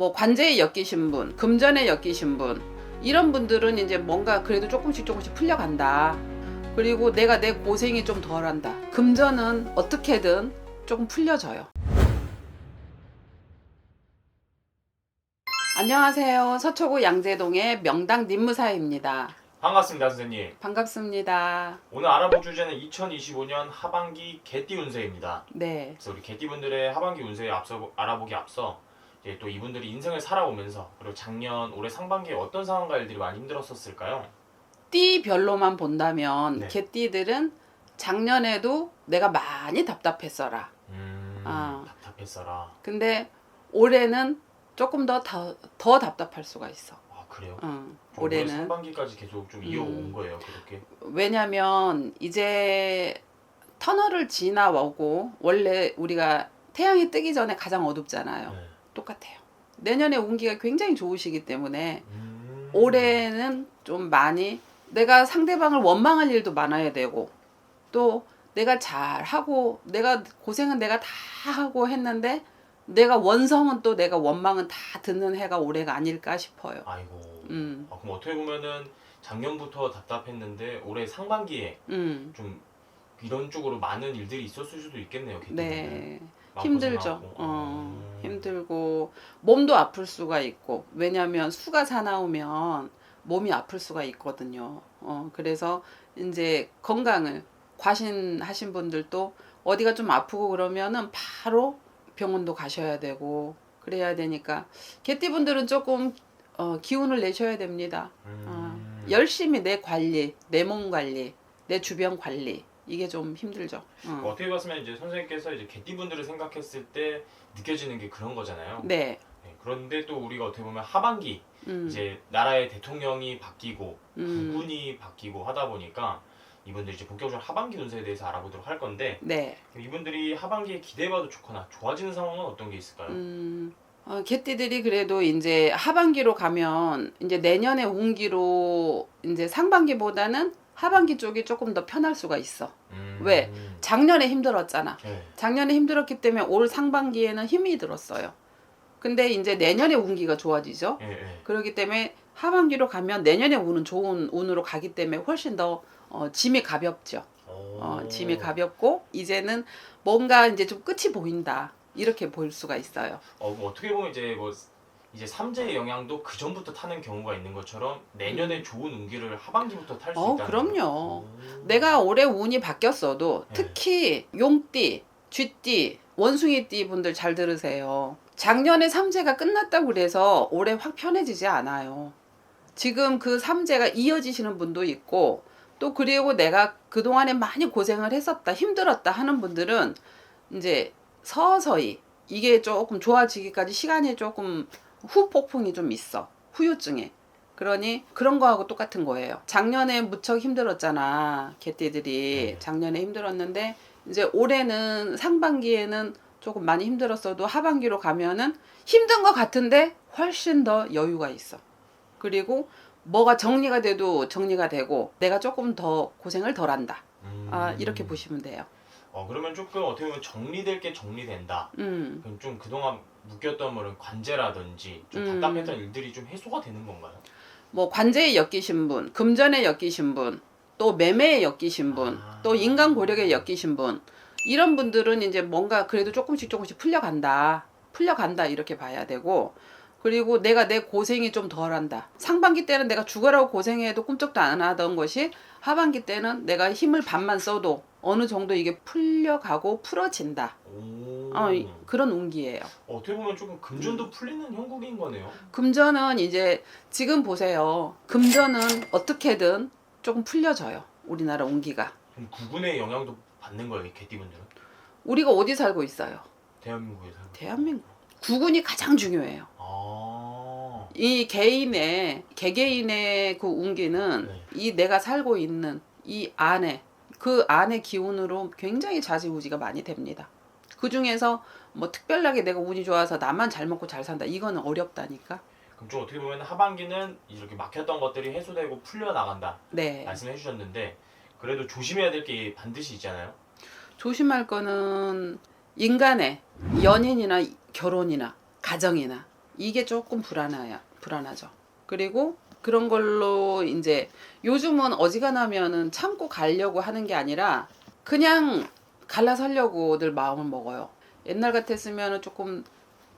뭐 관제에 엮이신 분, 금전에 엮이신 분, 이런 분들은 이제 뭔가 그래도 조금씩 풀려간다. 그리고 내가 내 고생이 좀 덜한다. 금전은 어떻게든 조금 풀려져요. 안녕하세요. 서초구 양재동의 명당 님무사입니다. 반갑습니다, 선생님. 반갑습니다. 오늘 알아볼 주제는 2025년 하반기 개띠 운세입니다. 네. 그래서 우리 개띠분들의 하반기 운세에 알아보기 앞서 이제 또 이분들이 인생을 살아오면서 그리고 작년 올해 상반기에 어떤 상황과 일들이 많이 힘들었었을까요? 띠별로만 본다면 네. 개띠들은 작년에도 내가 많이 답답했어라. 답답했어라. 근데 올해는 조금 더 답답할 수가 있어. 아, 그래요? 올해는 상반기까지 계속 좀 이어온 거예요, 그렇게? 왜냐면 이제 터널을 지나오고, 원래 우리가 태양이 뜨기 전에 가장 어둡잖아요. 네. 똑같아요. 내년에 운기가 굉장히 좋으시기 때문에 올해는 좀 많이 내가 상대방을 원망할 일도 많아야 되고, 또 내가 잘하고 내가 고생은 내가 다 하고 했는데 내가 원성은 또 내가 원망은 다 듣는 해가 올해가 아닐까 싶어요. 아이고. 그럼 어떻게 보면은 작년부터 답답했는데 올해 상반기에 좀 이런 쪽으로 많은 일들이 있었을 수도 있겠네요. 네. 힘들죠. 힘들고 몸도 아플 수가 있고, 왜냐하면 수가 사나우면 몸이 아플 수가 있거든요. 그래서 이제 건강을 과신하신 분들도 어디가 좀 아프고 그러면은 바로 병원도 가셔야 되고 그래야 되니까 개띠분들은 조금 기운을 내셔야 됩니다. 열심히 내 관리, 내 몸 관리, 내 주변 관리, 이게 좀 힘들죠. 어떻게 봤으면 이제 선생님께서 이제 개띠분들을 생각했을 때 느껴지는 게 그런 거잖아요. 네. 그런데 또 우리가 어떻게 보면 하반기 이제 나라의 대통령이 바뀌고 국군이 바뀌고 하다 보니까 이분들이 이제 본격적으로 하반기 운세에 대해서 알아보도록 할 건데, 네. 이분들이 하반기에 기대해봐도 좋거나 좋아지는 상황은 어떤 게 있을까요? 개띠들이 그래도 이제 하반기로 가면 이제 내년의 운기로 이제 상반기보다는 하반기 쪽이 조금 더 편할 수가 있어. 왜? 작년에 힘들었잖아. 네. 작년에 힘들었기 때문에 올 상반기에는 힘이 들었어요. 근데 이제 내년에 운기가 좋아지죠. 네. 그렇기 때문에 하반기로 가면 내년에 운은 좋은 운으로 가기 때문에 훨씬 더 짐이 가볍죠. 짐이 가볍고 이제는 뭔가 이제 좀 끝이 보인다. 이렇게 볼 수가 있어요. 그럼 어떻게 보면 이제 이제 삼재의 영향도 그 전부터 타는 경우가 있는 것처럼 내년에 좋은 운기를 하반기부터 탈 수 있다는 그럼요. 내가 올해 운이 바뀌었어도 네. 특히 용띠, 쥐띠, 원숭이띠 분들 잘 들으세요. 작년에 삼재가 끝났다고 그래서 올해 확 편해지지 않아요. 지금 그 삼재가 이어지시는 분도 있고, 또 그리고 내가 그동안에 많이 고생을 했었다, 힘들었다 하는 분들은 이제 서서히 이게 조금 좋아지기까지 시간이 조금 후폭풍이 좀 있어. 후유증에. 그러니 그런 거하고 똑같은 거예요. 작년에 무척 힘들었잖아. 개띠들이. 작년에 힘들었는데 이제 올해는 상반기에는 조금 많이 힘들었어도 하반기로 가면은 힘든 것 같은데 훨씬 더 여유가 있어. 그리고 뭐가 정리가 돼도 정리가 되고 내가 조금 더 고생을 덜 한다. 이렇게 보시면 돼요. 그러면 조금 어떻게 보면 정리될 게 정리된다. 그럼 좀 그동안 묶였던 뭐는 관제라든지 좀 답답했던 일들이 좀 해소가 되는 건가요? 뭐 관제에 엮이신 분, 금전에 엮이신 분, 또 매매에 엮이신 분, 또 인간 고력에 엮이신 분, 이런 분들은 이제 뭔가 그래도 조금씩 풀려간다 이렇게 봐야 되고, 그리고 내가 내 고생이 좀 덜한다. 상반기 때는 내가 죽으라고 고생해도 꿈쩍도 안 하던 것이 하반기 때는 내가 힘을 반만 써도 어느 정도 이게 풀려가고 풀어진다. 그런 운기예요. 어떻게 보면 조금 금전도 풀리는 형국인 거네요. 금전은 이제 지금 보세요. 금전은 어떻게든 조금 풀려져요. 우리나라 운기가. 그럼 국군의 영향도 받는 거예요, 이 개띠분들은? 우리가 어디 살고 있어요? 대한민국에 살고. 대한민국. 국운이 가장 중요해요. 이 개개인의 그 운기는 이 내가 살고 있는 이 안에, 그 안의 기운으로 굉장히 좌지우지가 많이 됩니다. 그 중에서 뭐 특별하게 내가 운이 좋아서 나만 잘 먹고 잘 산다, 이거는 어렵다니까. 그럼 좀 어떻게 보면 하반기는 이렇게 막혔던 것들이 해소되고 풀려 나간다. 네. 말씀해 주셨는데 그래도 조심해야 될 게 반드시 있잖아요. 조심할 거는 인간의 연인이나 결혼이나 가정이나 이게 조금 불안하죠. 그리고 그런 걸로 이제 요즘은 어지간하면은 참고 가려고 하는 게 아니라 그냥 갈라서려고 늘 마음을 먹어요. 옛날 같았으면은 조금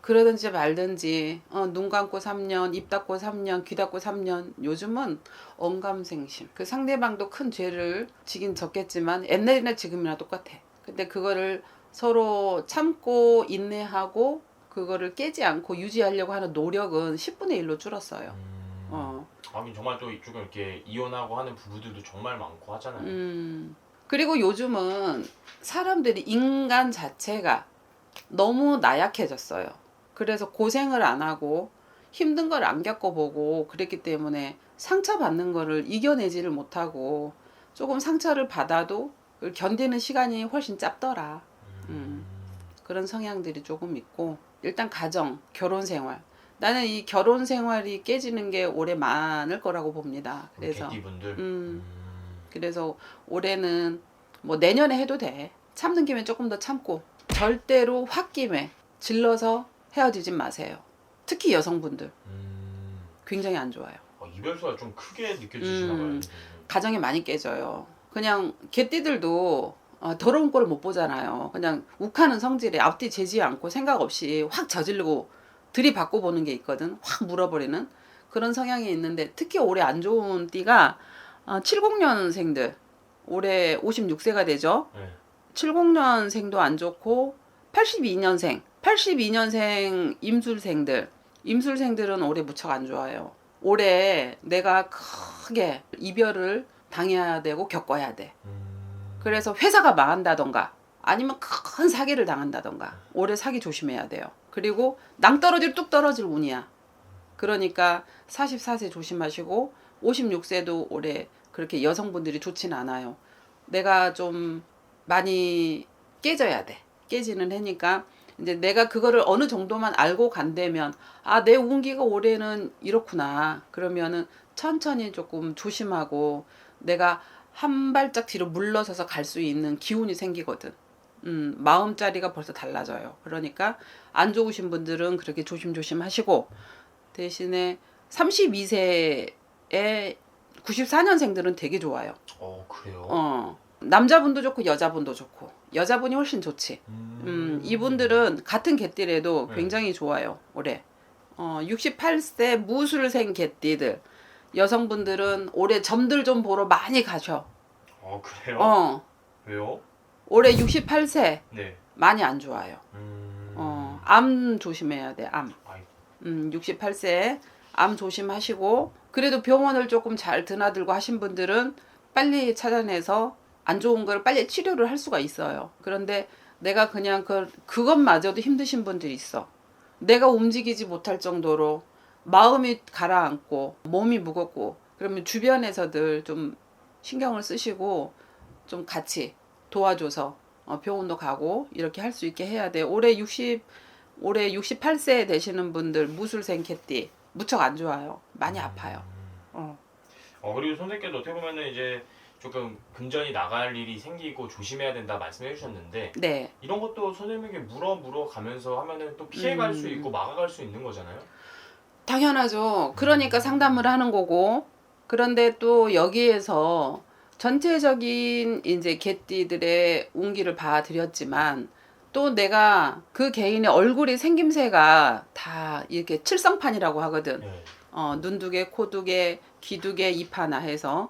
그러든지 말든지 눈 감고 3년, 입 닫고 3년, 귀 닫고 3년. 요즘은 언감생심. 그 상대방도 큰 죄를 지긴 졌겠지만 옛날이나 지금이나 똑같아. 근데 그거를 서로 참고 인내하고 그거를 깨지 않고 유지하려고 하는 노력은 10분의 1로 줄었어요. 어. 하긴 정말 또 조금 이렇게 이혼하고 하는 부부들도 정말 많고 하잖아요. 그리고 요즘은 사람들이 인간 자체가 너무 나약해졌어요. 그래서 고생을 안 하고 힘든 걸 안 겪어보고 그랬기 때문에 상처받는 거를 이겨내지를 못하고 조금 상처를 받아도 그걸 견디는 시간이 훨씬 짧더라. 그런 성향들이 조금 있고 일단 가정, 결혼 생활. 나는 이 결혼 생활이 깨지는 게 올해 많을 거라고 봅니다. 그래서 개띠분들. 그래서 올해는 뭐 내년에 해도 돼. 참는 김에 조금 더 참고 절대로 홧김에 질러서 헤어지지 마세요. 특히 여성분들 굉장히 안 좋아요. 이별수가 좀 크게 느껴지시나 봐요. 가정이 많이 깨져요. 그냥 개띠들도 더러운 꼴을 못 보잖아요. 그냥 욱하는 성질에 앞뒤 재지 않고 생각 없이 확 저지르고 들이받고 보는 게 있거든. 확 물어버리는 그런 성향이 있는데 특히 올해 안 좋은 띠가 70년생들 올해 56세가 되죠. 네. 70년생도 안 좋고 82년생 임술생들은 올해 무척 안 좋아요. 올해 내가 크게 이별을 당해야 되고 겪어야 돼. 그래서 회사가 망한다던가 아니면 큰 사기를 당한다던가 올해 사기 조심해야 돼요. 그리고 낭떠러지를 뚝 떨어질 운이야. 그러니까 44세 조심하시고 56세도 올해 그렇게 여성분들이 좋지는 않아요. 내가 좀 많이 깨져야 돼. 깨지는 해니까 이제 내가 그거를 어느 정도만 알고 간다면 내 운기가 올해는 이렇구나. 그러면은 천천히 조금 조심하고 내가 한 발짝 뒤로 물러서서 갈 수 있는 기운이 생기거든. 마음자리가 벌써 달라져요. 그러니까 안 좋으신 분들은 그렇게 조심조심 하시고 대신에 32세에 94년생들은 되게 좋아요. 그래요? 남자분도 좋고 여자분도 좋고 여자분이 훨씬 좋지. 이분들은 같은 개띠래도 굉장히 좋아요. 올해 68세 무술생 개띠들 여성분들은 올해 점들 좀 보러 많이 가셔. 그래요? 왜요? 올해 68세 네. 많이 안 좋아요. 암 조심해야 돼. 암. 68세 암 조심하시고 그래도 병원을 조금 잘 드나들고 하신 분들은 빨리 찾아내서 안 좋은 걸 빨리 치료를 할 수가 있어요. 그런데 내가 그냥 그것마저도 힘드신 분들이 있어. 내가 움직이지 못할 정도로 마음이 가라앉고 몸이 무겁고 그러면 주변에서들 좀 신경을 쓰시고 좀 같이 도와줘서 병원도 가고 이렇게 할 수 있게 해야 돼. 올해 68세 되시는 분들 무술생 개띠 무척 안 좋아요. 많이 아파요. 그리고 선생님께서 어떻게 보면은 이제 조금 금전이 나갈 일이 생기고 조심해야 된다 말씀해 주셨는데 네. 이런 것도 선생님에게 물어 가면서 하면은 또 피해갈 수 있고 막아갈 수 있는 거잖아요. 당연하죠. 그러니까 상담을 하는 거고 그런데 또 여기에서 전체적인 이제 개띠들의 운기를 봐드렸지만 또 내가 그 개인의 얼굴이 생김새가 다 이렇게 칠성판이라고 하거든. 네. 눈 두 개, 코 두 개, 귀 두 개, 입 하나 해서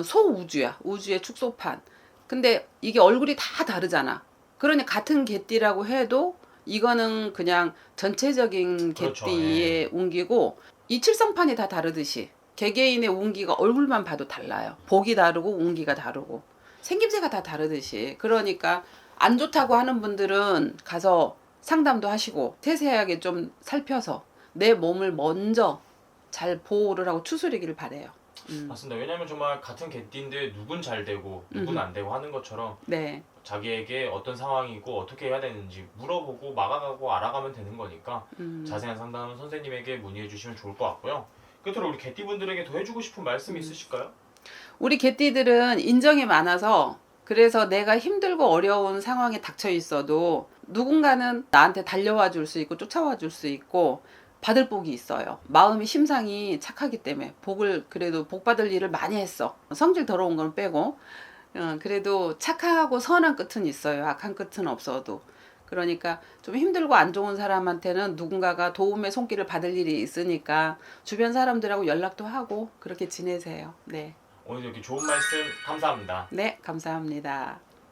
소우주야. 우주의 축소판. 근데 이게 얼굴이 다 다르잖아. 그러니 같은 개띠라고 해도 이거는 그냥 전체적인 그렇죠. 개띠의 운기고 이 칠성판이 다 다르듯이 개개인의 운기가 얼굴만 봐도 달라요. 복이 다르고 운기가 다르고 생김새가 다 다르듯이 그러니까 안 좋다고 하는 분들은 가서 상담도 하시고 세세하게 좀 살펴서 내 몸을 먼저 잘 보호를 하고 추스리기를 바래요. 맞습니다. 왜냐하면 정말 같은 개띠인데 누군 잘 되고 누군 안 되고 하는 것처럼 네. 자기에게 어떤 상황이고 어떻게 해야 되는지 물어보고 막아가고 알아가면 되는 거니까 자세한 상담은 선생님에게 문의해 주시면 좋을 것 같고요. 끝으로 우리 개띠분들에게 더 해주고 싶은 말씀 있으실까요? 우리 개띠들은 인정이 많아서 그래서 내가 힘들고 어려운 상황에 닥쳐 있어도 누군가는 나한테 달려와 줄 수 있고 쫓아와 줄 수 있고 받을 복이 있어요. 마음이 심상이 착하기 때문에 그래도 복 받을 일을 많이 했어. 성질 더러운 건 빼고 그래도 착하고 선한 끝은 있어요. 악한 끝은 없어도. 그러니까 좀 힘들고 안 좋은 사람한테는 누군가가 도움의 손길을 받을 일이 있으니까 주변 사람들하고 연락도 하고 그렇게 지내세요. 네. 오늘 이렇게 좋은 말씀 감사합니다. 네, 감사합니다.